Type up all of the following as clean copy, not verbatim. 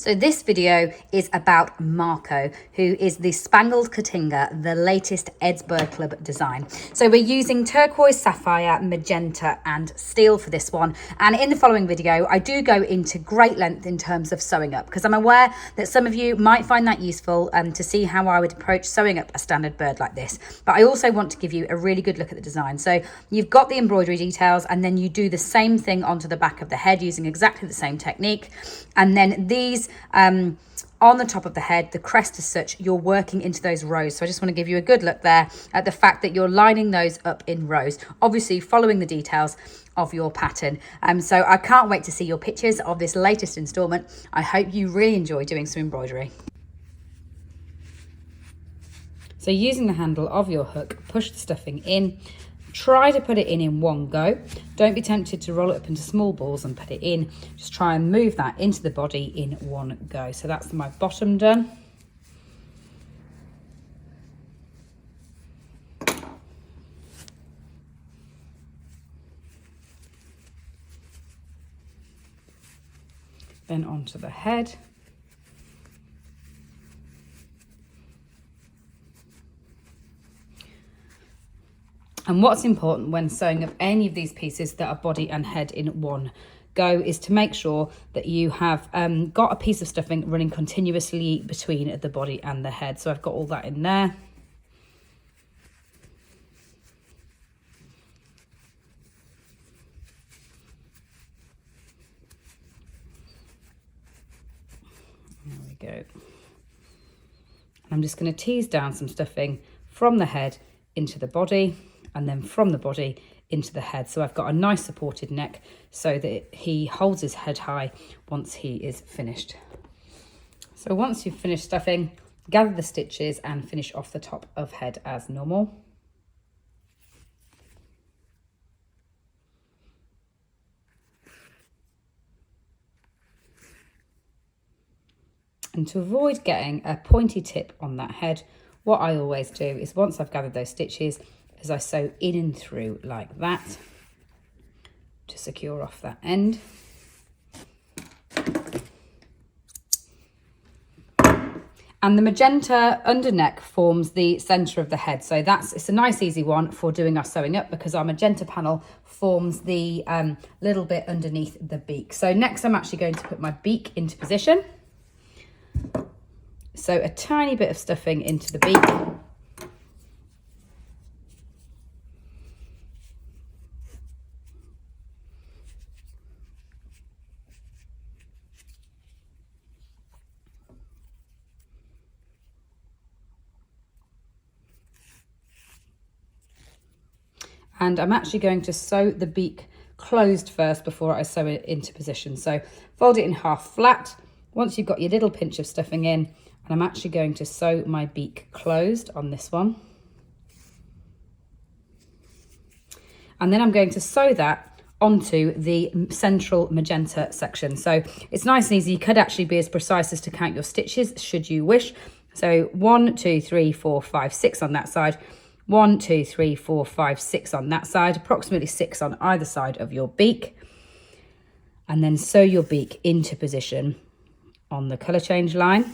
So this video is about Marco, who is the Spangled Cotinga, the latest Ed's Bird Club design. So we're using turquoise, sapphire, magenta and steel for this one. And in the following video, I do go into great length in terms of sewing up, because I'm aware that some of you might find that useful to see how I would approach sewing up a standard bird like this. But I also want to give you a really good look at the design. So you've got the embroidery details, and then you do the same thing onto the back of the head using exactly the same technique. And then these on the top of the head, the crest as such, you're working into those rows. So I just want to give you a good look there at the fact that you're lining those up in rows, obviously following the details of your pattern. So I can't wait to see your pictures of this latest installment. I hope you really enjoy doing some embroidery. So using the handle of your hook, push the stuffing in. Try to put it in one go. Don't be tempted to roll it up into small balls and put it in. Just try and move that into the body in one go. So that's my bottom done. Then onto the head. And what's important when sewing up any of these pieces that are body and head in one go is to make sure that you have got a piece of stuffing running continuously between the body and the head. So I've got all that in there. There we go. And I'm just going to tease down some stuffing from the head into the body, and then from the body into the head. So I've got a nice supported neck so that he holds his head high once he is finished. So once you've finished stuffing, gather the stitches and finish off the top of head as normal. And to avoid getting a pointy tip on that head, what I always do is once I've gathered those stitches, as I sew in and through like that to secure off that end. And the magenta under neck forms the centre of the head. So it's a nice easy one for doing our sewing up, because our magenta panel forms the little bit underneath the beak. So next I'm actually going to put my beak into position. So a tiny bit of stuffing into the beak. And I'm actually going to sew the beak closed first before I sew it into position. So fold it in half flat. Once you've got your little pinch of stuffing in, and I'm actually going to sew my beak closed on this one. And then I'm going to sew that onto the central magenta section. So it's nice and easy. You could actually be as precise as to count your stitches should you wish. So 1, 2, 3, 4, 5, 6 on that side. 1, 2, 3, 4, 5, 6 on that side, approximately 6 on either side of your beak. And then sew your beak into position on the colour change line.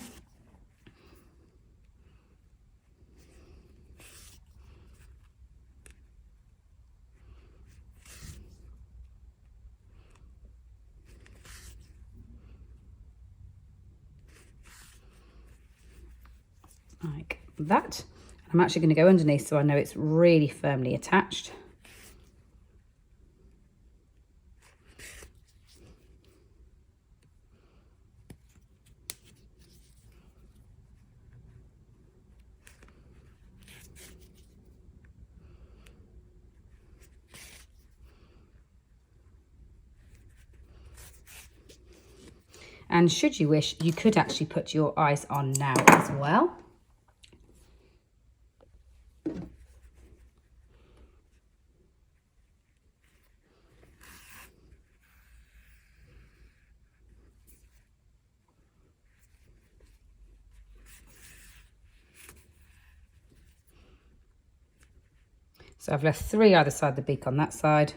Like that. I'm actually going to go underneath so I know it's really firmly attached. And should you wish, you could actually put your eyes on now as well. So I've left 3 either side of the beak on that side.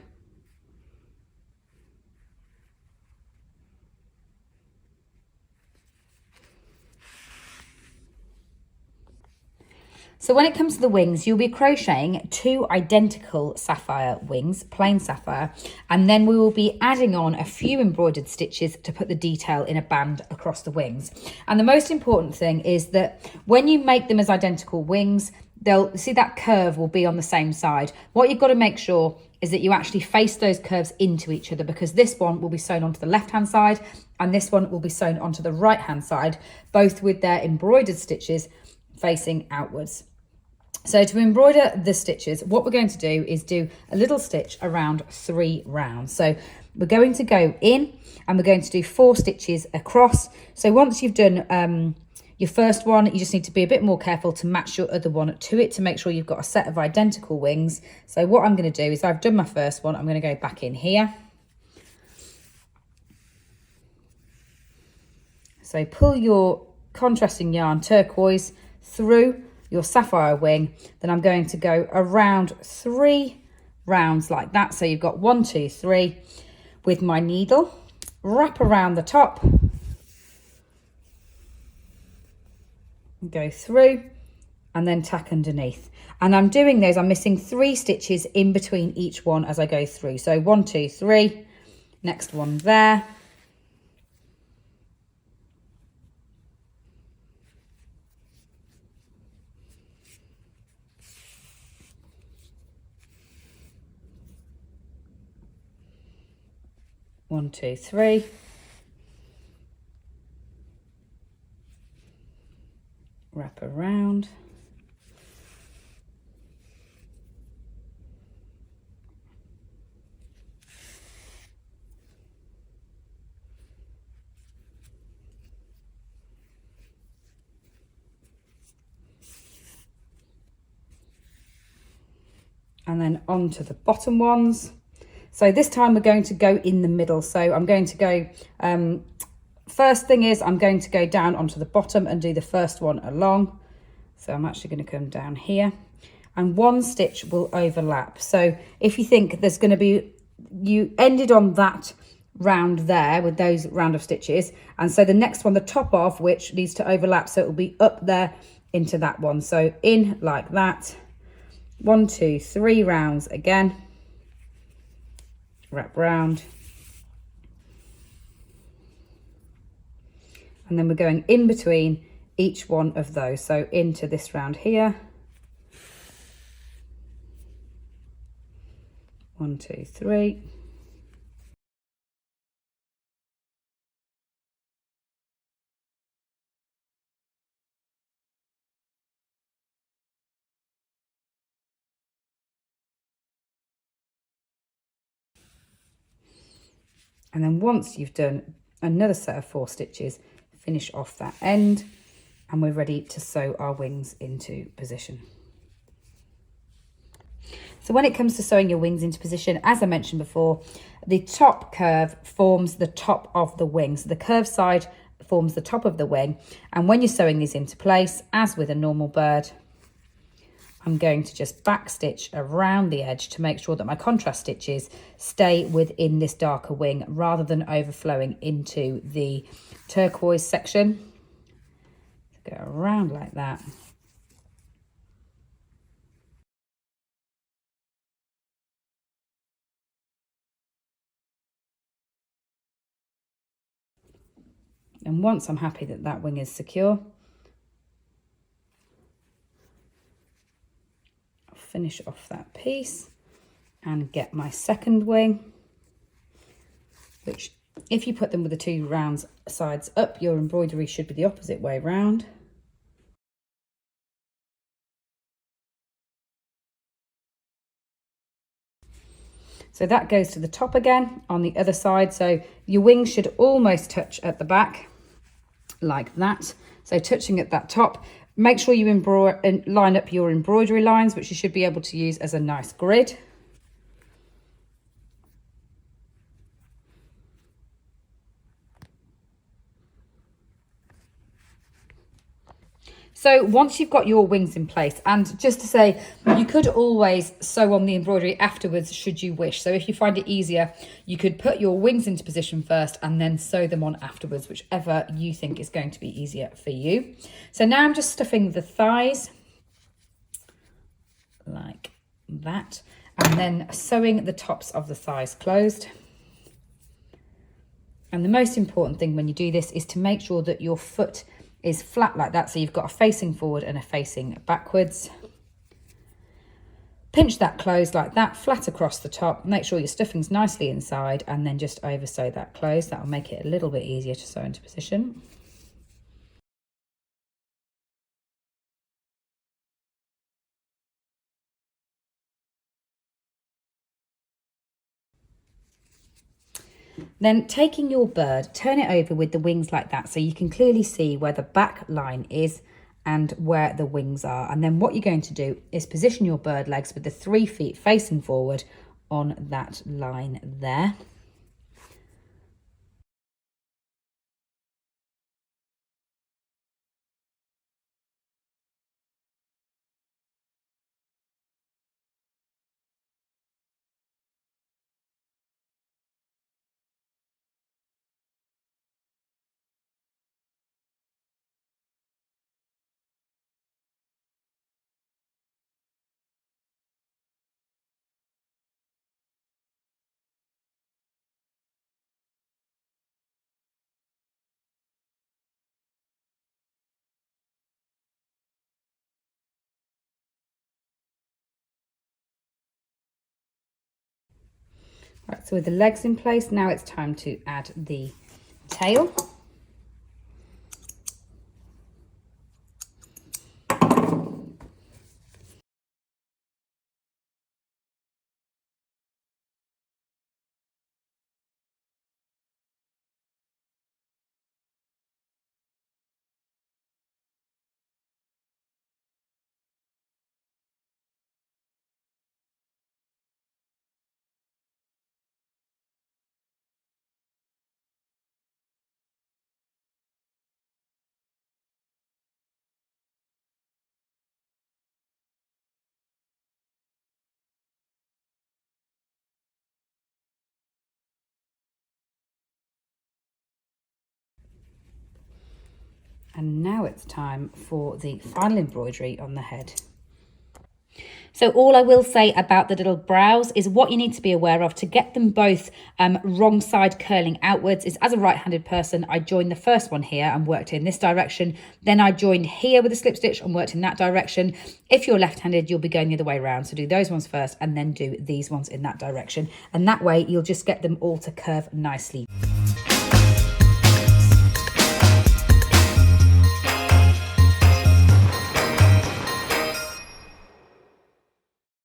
So when it comes to the wings, you'll be crocheting 2 identical sapphire wings, plain sapphire, and then we will be adding on a few embroidered stitches to put the detail in a band across the wings. And the most important thing is that when you make them as identical wings, they'll see that curve will be on the same side. What you've got to make sure is that you actually face those curves into each other, because this one will be sewn onto the left-hand side and this one will be sewn onto the right-hand side, both with their embroidered stitches facing outwards. So to embroider the stitches, what we're going to do is do a little stitch around 3 rounds. So we're going to go in and we're going to do 4 stitches across. So once you've done your first one, you just need to be a bit more careful to match your other one to it to make sure you've got a set of identical wings. So what I'm going to do is I've done my first one. I'm going to go back in here. So pull your contrasting yarn turquoise through your sapphire wing, then I'm going to go around 3 rounds like that. So you've got 1, 2, 3 with my needle, wrap around the top, go through and then tack underneath. And I'm doing those, I'm missing 3 stitches in between each one as I go through. So 1, 2, 3, next one there. One, two, three. Wrap around. And then onto the bottom ones. So this time we're going to go in the middle. So I'm going to go, first thing is I'm going to go down onto the bottom and do the first one along. So I'm actually going to come down here and 1 stitch will overlap. So if you think there's going to be, you ended on that round there with those round of stitches. And so the next one, the top of which needs to overlap. So it will be up there into that one. So in like that, 1, 2, 3 rounds again. Wrap round, and then we're going in between each one of those, so into this round here, 1, 2, 3, and then once you've done another set of 4 stitches, finish off that end and we're ready to sew our wings into position. So when it comes to sewing your wings into position, as I mentioned before, the top curve forms the top of the wing. So the curved side forms the top of the wing. And when you're sewing these into place, as with a normal bird, I'm going to just back stitch around the edge to make sure that my contrast stitches stay within this darker wing rather than overflowing into the turquoise section. So go around like that. And once I'm happy that that wing is secure, finish off that piece and get my second wing, which if you put them with the 2 rounds sides up, your embroidery should be the opposite way round. So that goes to the top again on the other side. So your wings should almost touch at the back like that. So touching at that top. Make sure you line up your embroidery lines, which you should be able to use as a nice grid. So once you've got your wings in place, and just to say, you could always sew on the embroidery afterwards should you wish. So if you find it easier, you could put your wings into position first and then sew them on afterwards, whichever you think is going to be easier for you. So now I'm just stuffing the thighs that. And then sewing the tops of the thighs closed. And the most important thing when you do this is to make sure that your foot is flat like that. So you've got a facing forward and a facing backwards. Pinch that closed like that, flat across the top. Make sure your stuffing's nicely inside and then just over sew that closed. That will make it a little bit easier to sew into position. Then taking your bird, turn it over with the wings like that so you can clearly see where the back line is and where the wings are. And then what you're going to do is position your bird legs with the 3 feet facing forward on that line there. Right, so with the legs in place, now it's time to add the tail. And now it's time for the final embroidery on the head. So all I will say about the little brows is what you need to be aware of to get them both wrong side curling outwards is, as a right-handed person, I joined the first one here and worked in this direction. Then I joined here with a slip stitch and worked in that direction. If you're left-handed, you'll be going the other way around. So do those ones first and then do these ones in that direction. And that way you'll just get them all to curve nicely.